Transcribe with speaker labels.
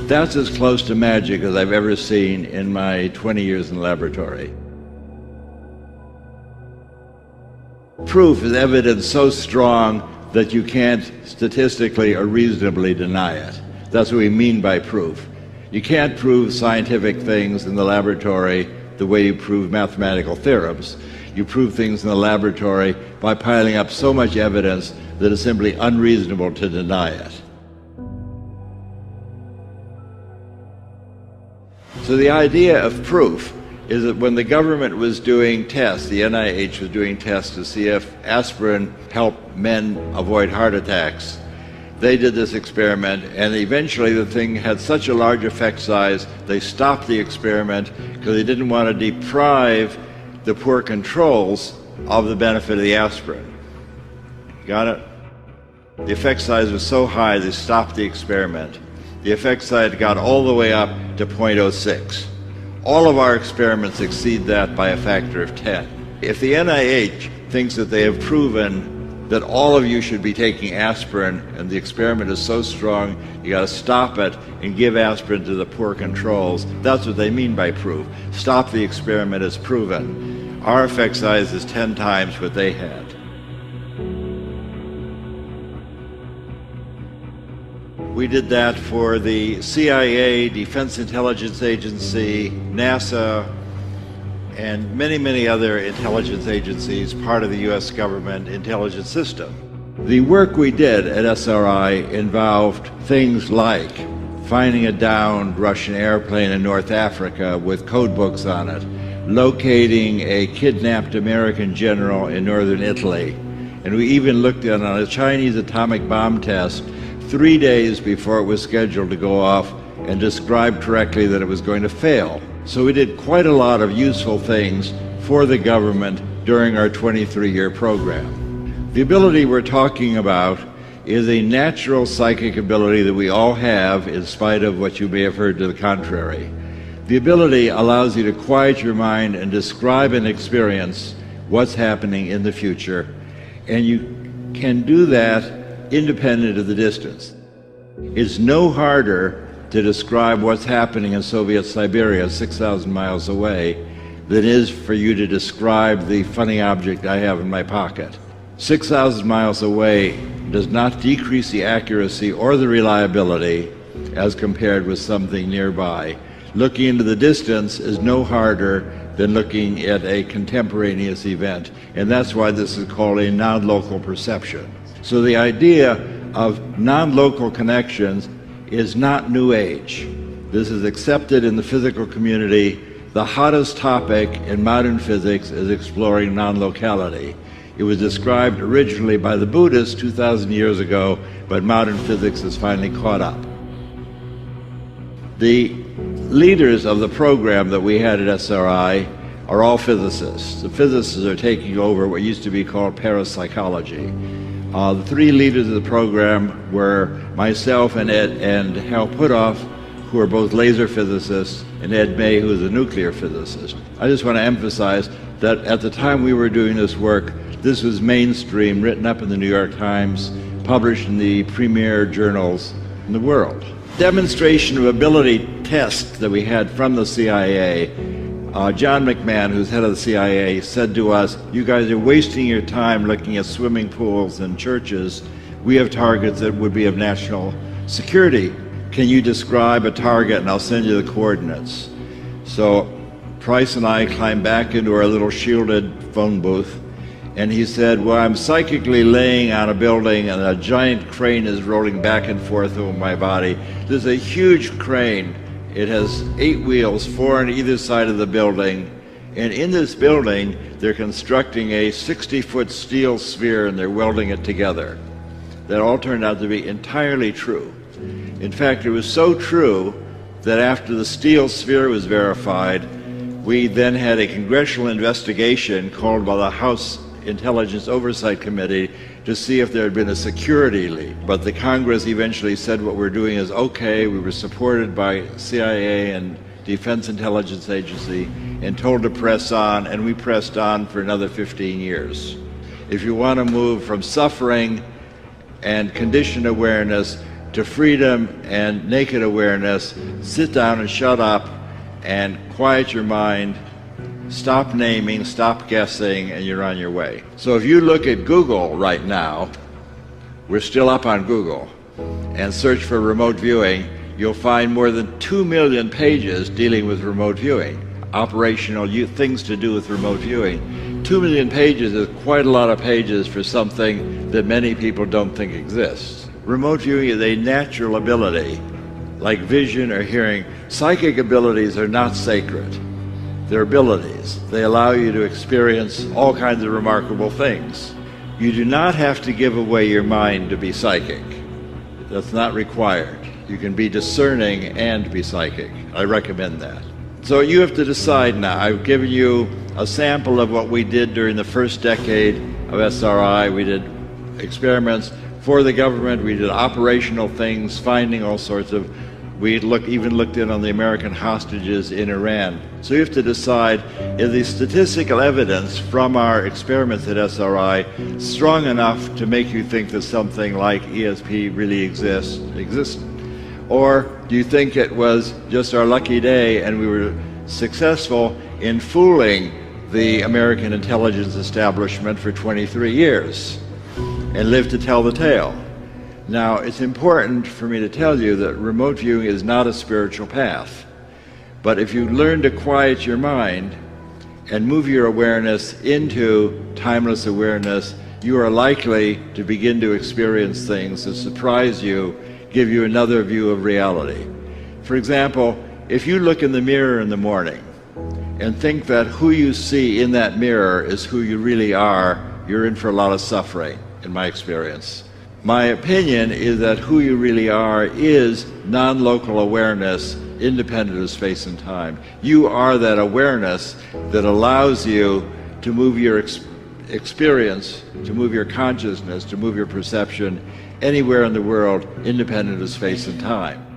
Speaker 1: That's as close to magic as I've ever seen in my 20 years in the laboratory. Proof is evidence so strong that you can't statistically or reasonably deny it. That's what we mean by proof. You can't prove scientific things in the laboratory the way you prove mathematical theorems. You prove things in the laboratory by piling up so much evidence that it's simply unreasonable to deny it. So the idea of proof is that when the government was doing tests, the NIH was doing tests to see if aspirin helped men avoid heart attacks, they did this experiment, and eventually the thing had such a large effect size, they stopped the experiment because they didn't want to deprive the poor controls of the benefit of the aspirin. Got it? The effect size was so high, they stopped the experiment. The effect size got all the way up to 0.06. All of our experiments exceed that by a factor of 10. If the NIH thinks that they have proven that all of you should be taking aspirin and the experiment is so strong you got to stop it and give aspirin to the poor controls, that's what they mean by proof. Stop the experiment as proven. Our effect size is 10 times what they had. We did that for the CIA, Defense Intelligence Agency, NASA, and many, many other intelligence agencies, part of the US government intelligence system. The work we did at SRI involved things like finding a downed Russian airplane in North Africa with code books on it, locating a kidnapped American general in northern Italy, and we even looked at on a Chinese atomic bomb test 3 days before it was scheduled to go off and described correctly that it was going to fail. So we did quite a lot of useful things for the government during our 23-year program. The ability we're talking about is a natural psychic ability that we all have in spite of what you may have heard to the contrary. The ability allows you to quiet your mind and describe and experience what's happening in the future, and you can do that independent of the distance. It's no harder to describe what's happening in Soviet Siberia 6,000 miles away than it is for you to describe the funny object I have in my pocket. 6,000 miles away does not decrease the accuracy or the reliability as compared with something nearby. Looking into the distance is no harder than looking at a contemporaneous event, and that's why this is called a non-local perception. So the idea of non-local connections is not New Age. This is accepted in the physical community. The hottest topic in modern physics is exploring non-locality. It was described originally by the Buddhists 2,000 years ago, but modern physics has finally caught up. The leaders of the program that we had at SRI are all physicists. The physicists are taking over what used to be called parapsychology. The three leaders of the program were myself and Hal Puthoff, who are both laser physicists, and Ed May, who is a nuclear physicist. I just want to emphasize that at the time we were doing this work, this was mainstream, written up in the New York Times, published in the premier journals in the world. Demonstration of ability test that we had from the CIA, John McMahon, who's head of the CIA, said to us, "You guys are wasting your time looking at swimming pools and churches. We have targets that would be of national security. Can you describe a target and I'll send you the coordinates?" So Price and I climbed back into our little shielded phone booth, and he said, "Well, I'm psychically laying on a building and a giant crane is rolling back and forth over my body. There's a huge crane. It has 8 wheels, 4 on either side of the building. And in this building, they're constructing a 60-foot steel sphere and they're welding it together." That all turned out to be entirely true. In fact, it was so true that after the steel sphere was verified, we then had a congressional investigation called by the House Intelligence Oversight Committee to see if there had been a security leak. But the Congress eventually said what we're doing is okay. We were supported by CIA and Defense Intelligence Agency and told to press on, and we pressed on for another 15 years. If you want to move from suffering and conditioned awareness to freedom and naked awareness, sit down and shut up and quiet your mind, stop naming, stop guessing, and you're on your way. So if you look at Google right now, we're still up on Google, and search for remote viewing, you'll find more than 2 million pages dealing with remote viewing, operational things to do with remote viewing. 2 million pages is quite a lot of pages for something that many people don't think exists. Remote viewing is a natural ability, like vision or hearing. Psychic abilities are not sacred. They're abilities. They allow you to experience all kinds of remarkable things. You do not have to give away your mind to be psychic. That's not required. You can be discerning and be psychic. I recommend that. So you have to decide now. I've given you a sample of what we did during the first decade of SRI. We did experiments for the government. We did operational things, finding all sorts of. We even looked in on the American hostages in Iran. So you have to decide, is the statistical evidence from our experiments at SRI strong enough to make you think that something like ESP really exists? Or do you think it was just our lucky day and we were successful in fooling the American intelligence establishment for 23 years and lived to tell the tale? Now, it's important for me to tell you that remote viewing is not a spiritual path. But if you learn to quiet your mind and move your awareness into timeless awareness, you are likely to begin to experience things that surprise you, give you another view of reality. For example, if you look in the mirror in the morning and think that who you see in that mirror is who you really are, you're in for a lot of suffering, in my experience. My opinion is that who you really are is non-local awareness, independent of space and time. You are that awareness that allows you to move your experience, to move your consciousness, to move your perception anywhere in the world, independent of space and time.